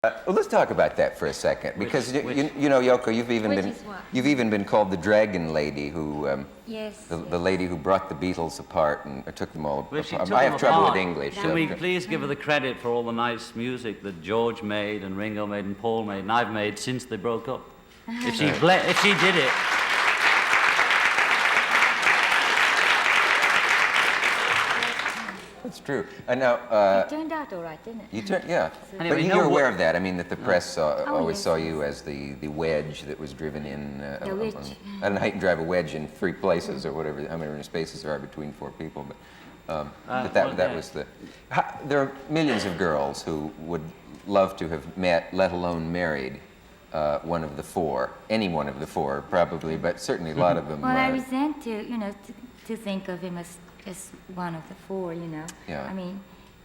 Well, let's talk about that for a second, because you know, Yoko, you've even been called the Dragon Lady, who yes, the lady who brought the Beatles apart and or took them all apart. I have trouble with English. Can we please give her the credit for all the nice music that George made and Ringo made and Paul made and I've made since they broke up? If she did it. That's true. Now, it turned out all right, didn't it? Yeah. Anyway, but you're aware of that. I mean, that the press always yes, saw yes. you as the wedge that was driven in. The wedge. I don't know how you can drive a wedge in 3 places or whatever, how many spaces there are between 4 people, but that was the. There are millions of girls who would love to have met, let alone married, one of the 4, any one of the 4 probably, but certainly a lot of them. Well, I resent to think of him as one of the 4, Yeah. I mean,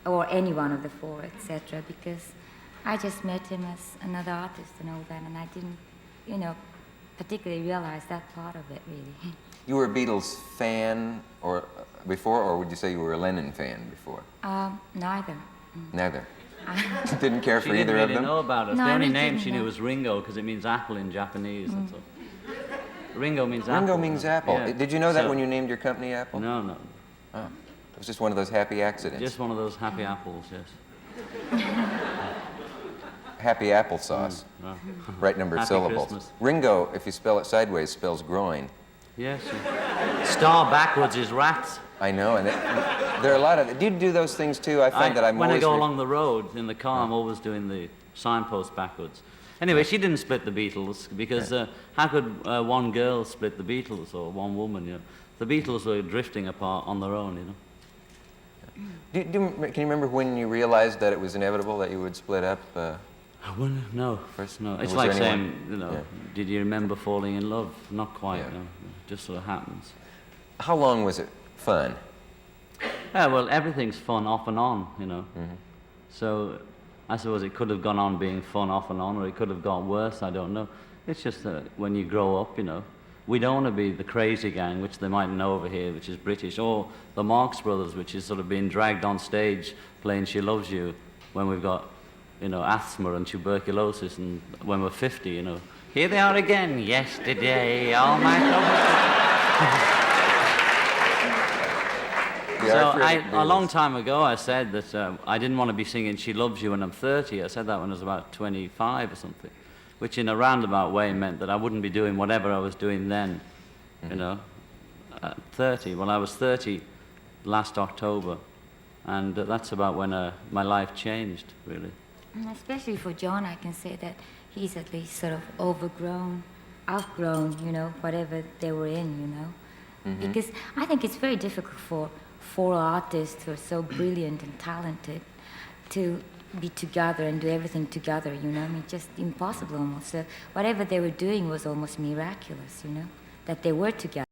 or any one of the 4, etc. Because I just met him as another artist and all that, and I didn't, particularly realize that part of it, really. You were a Beatles fan before, or would you say you were a Lennon fan before? Neither. Neither. Didn't care for She either didn't of really them? know about us. No, The I only really name didn't she knew know. was Ringo because it means apple in Japanese. That's all. Ringo means apple. Ringo means apple. Yeah. Did you know that So- when you named your company Apple? No. Oh. It was just one of those happy accidents. Just one of those happy apples, yes. Happy applesauce. Right. Right number of Happy syllables. Christmas. Ringo, if you spell it sideways, spells groin. Yes. Star backwards is rats. I know, and there are a lot of. Do you do those things too? I find that I'm when I always go along the road in the car, I'm always doing the signpost backwards. Anyway, she didn't split the Beatles because how could one girl split the Beatles or one woman? The Beatles were drifting apart on their own. Can you remember when you realized that it was inevitable that you would split up? No. First, No. It's was like there anyone- saying, did you remember falling in love? Not quite. Yeah. No. It just sort of happens. How long was it fun? Yeah, well, everything's fun off and on, Mm-hmm. So I suppose it could have gone on being fun off and on, or it could have got worse, I don't know. It's just that when you grow up, we don't want to be the crazy gang, which they might know over here, which is British, or the Marx Brothers, which is sort of being dragged on stage playing She Loves You when we've got, asthma and tuberculosis, and when we're 50, Here they are again, yesterday, all my troubles. So a long time ago, I said that I didn't want to be singing She Loves You when I'm 30. I said that when I was about 25 or something, which in a roundabout way meant that I wouldn't be doing whatever I was doing then, at 30. Well, I was 30 last October, and that's about when my life changed, really. Especially for John, I can say that he's at least sort of outgrown, whatever they were in, Because I think it's very difficult for 4 artists who are so brilliant and talented to be together and do everything together, I mean, just impossible almost. So whatever they were doing was almost miraculous, that they were together.